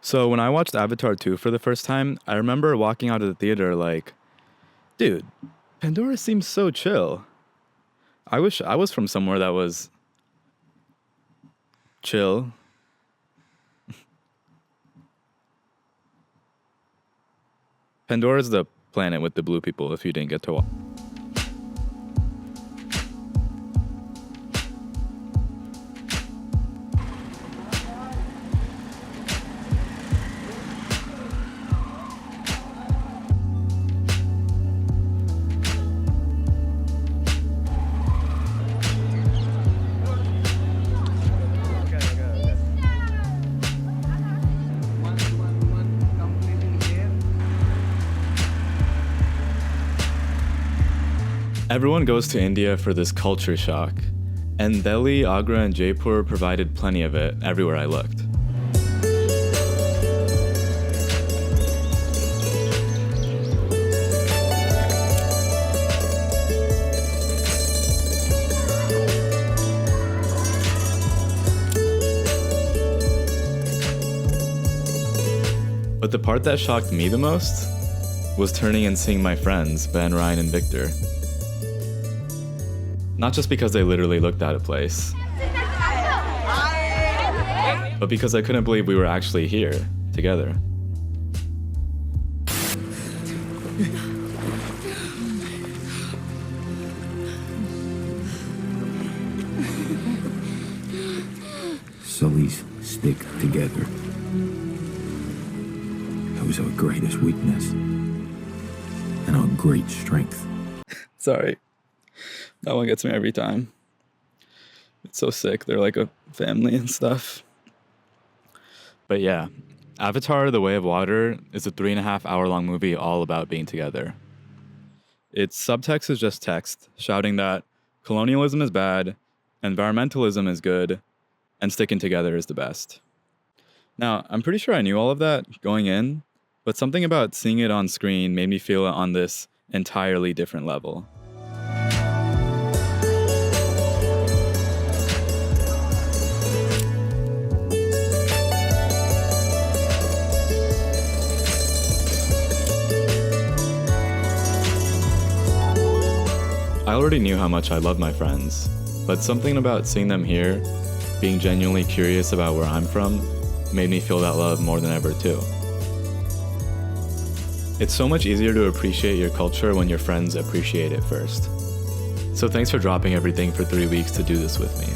So when I watched Avatar 2 for the first time, I remember walking out of the theater like, dude, Pandora seems so chill. I wish I was from somewhere that was chill. Pandora's the planet with the blue people, if you didn't get to watch. Everyone goes to India for this culture shock, and Delhi, Agra, and Jaipur provided plenty of it everywhere I looked. But the part that shocked me the most was turning and seeing my friends, Ben, Ryan, and Victor. Not just because they literally looked out of place, but because I couldn't believe we were actually here, together. Sullies stick together. That was our greatest weakness and our great strength. Sorry. That one gets me every time. It's so sick. They're like a family and stuff. But yeah, Avatar: The Way of Water is a 3.5-hour long movie all about being together. Its subtext is just text, shouting that colonialism is bad, environmentalism is good, and sticking together is the best. Now, I'm pretty sure I knew all of that going in, but something about seeing it on screen made me feel it on this entirely different level. I already knew how much I love my friends, but something about seeing them here, being genuinely curious about where I'm from, made me feel that love more than ever too. It's so much easier to appreciate your culture when your friends appreciate it first. So thanks for dropping everything for 3 weeks to do this with me.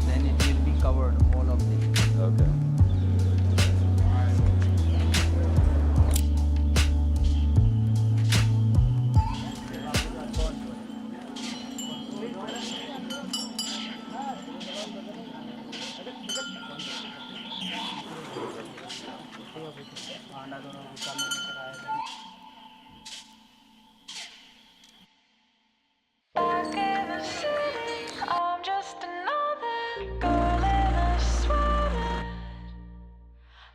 Then it will be covered, all of them. Okay. I'm just another girl in a sweater,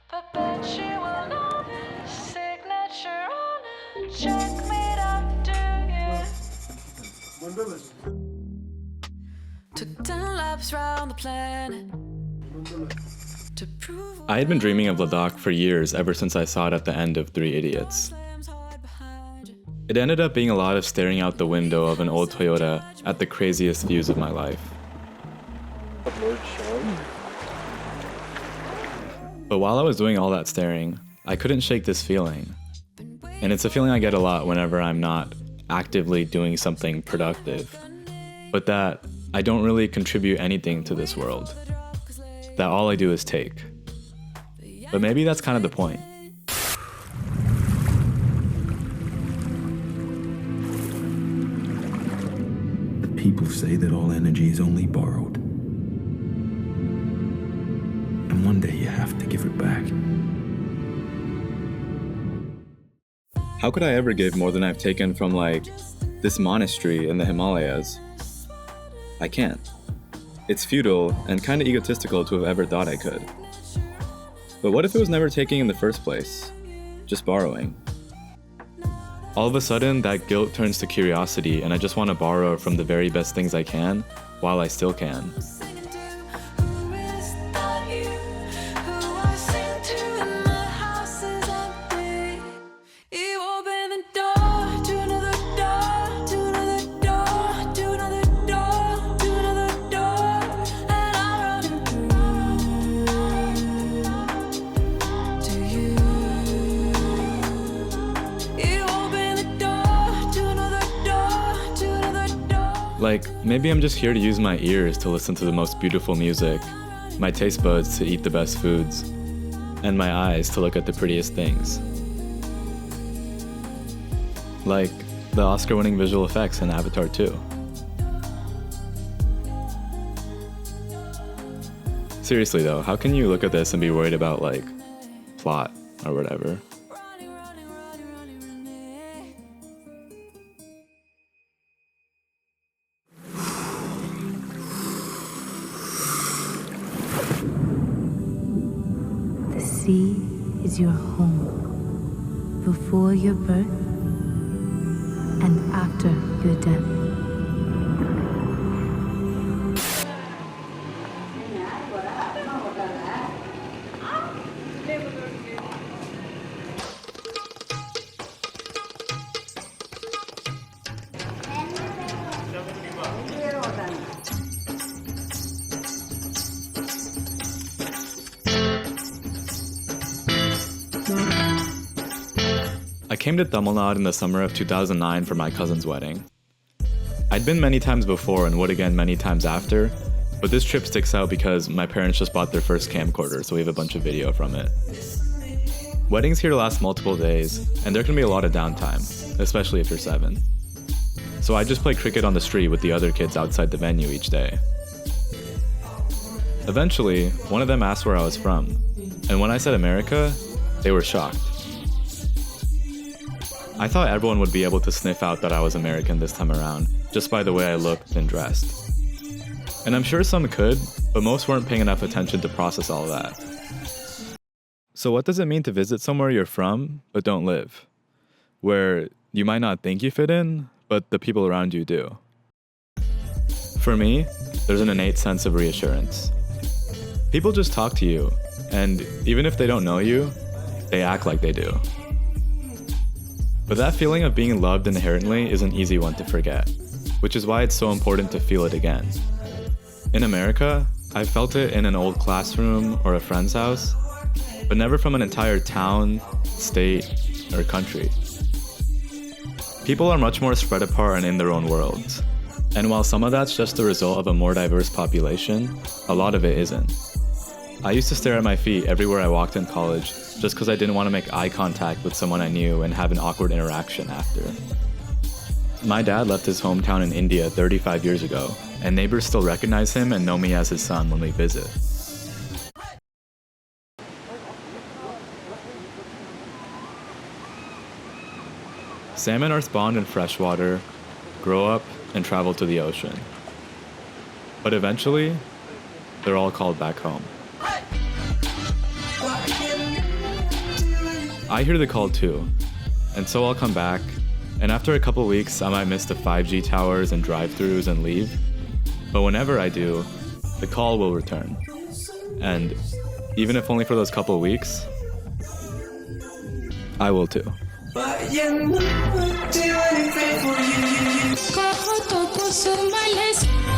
but bet she will know this signature on a check made up to you. Took 10 laps round the planet to prove I had been dreaming of Ladakh for years, ever since I saw it at the end of Three Idiots. It ended up being a lot of staring out the window of an old Toyota at the craziest views of my life. But while I was doing all that staring, I couldn't shake this feeling. And it's a feeling I get a lot whenever I'm not actively doing something productive, but that I don't really contribute anything to this world. That all I do is take. But maybe that's kind of the point. People say that all energy is only borrowed. And one day you have to give it back. How could I ever give more than I've taken from, like, this monastery in the Himalayas? I can't. It's futile and kind of egotistical to have ever thought I could. But what if it was never taking in the first place? Just borrowing? All of a sudden, that guilt turns to curiosity, and I just want to borrow from the very best things I can, while I still can. Singing to who is that you? Who I sing to and the house is empty. You open the door to another door, to another door, to another door, to another door, and I'm running through to you. You open the door to another door, to another door. Like, maybe I'm just here to use my ears to listen to the most beautiful music, my taste buds to eat the best foods, and my eyes to look at the prettiest things. Like the Oscar-winning visual effects in Avatar 2. Seriously though, how can you look at this and be worried about like plot or whatever? Running, running, running, running, running. The sea is your home before your birth and after your death. I came to Tamil Nadu in the summer of 2009 for my cousin's wedding. I'd been many times before and would again many times after, but this trip sticks out because my parents just bought their first camcorder, so we have a bunch of video from it. Weddings here last multiple days, and there can be a lot of downtime, especially if you're 7. So I just play cricket on the street with the other kids outside the venue each day. Eventually, one of them asked where I was from, and when I said America, they were shocked. I thought everyone would be able to sniff out that I was American this time around, just by the way I looked and dressed. And I'm sure some could, but most weren't paying enough attention to process all that. So what does it mean to visit somewhere you're from, but don't live? Where you might not think you fit in, but the people around you do. For me, there's an innate sense of reassurance. People just talk to you, and even if they don't know you, they act like they do. But that feeling of being loved inherently is an easy one to forget, which is why it's so important to feel it again. In America, I felt it in an old classroom or a friend's house, but never from an entire town, state, or country. People are much more spread apart and in their own worlds. And while some of that's just the result of a more diverse population, a lot of it isn't. I used to stare at my feet everywhere I walked in college just because I didn't want to make eye contact with someone I knew and have an awkward interaction after. My dad left his hometown in India 35 years ago, and neighbors still recognize him and know me as his son when we visit. Salmon are spawned in freshwater, grow up, and travel to the ocean. But eventually, they're all called back home. I hear the call too, and so I'll come back, and after a couple weeks I might miss the 5G towers and drive-thrus and leave, but whenever I do, the call will return. And even if only for those couple weeks, I will too. But you would do anything for you. Cojo todo su maleza.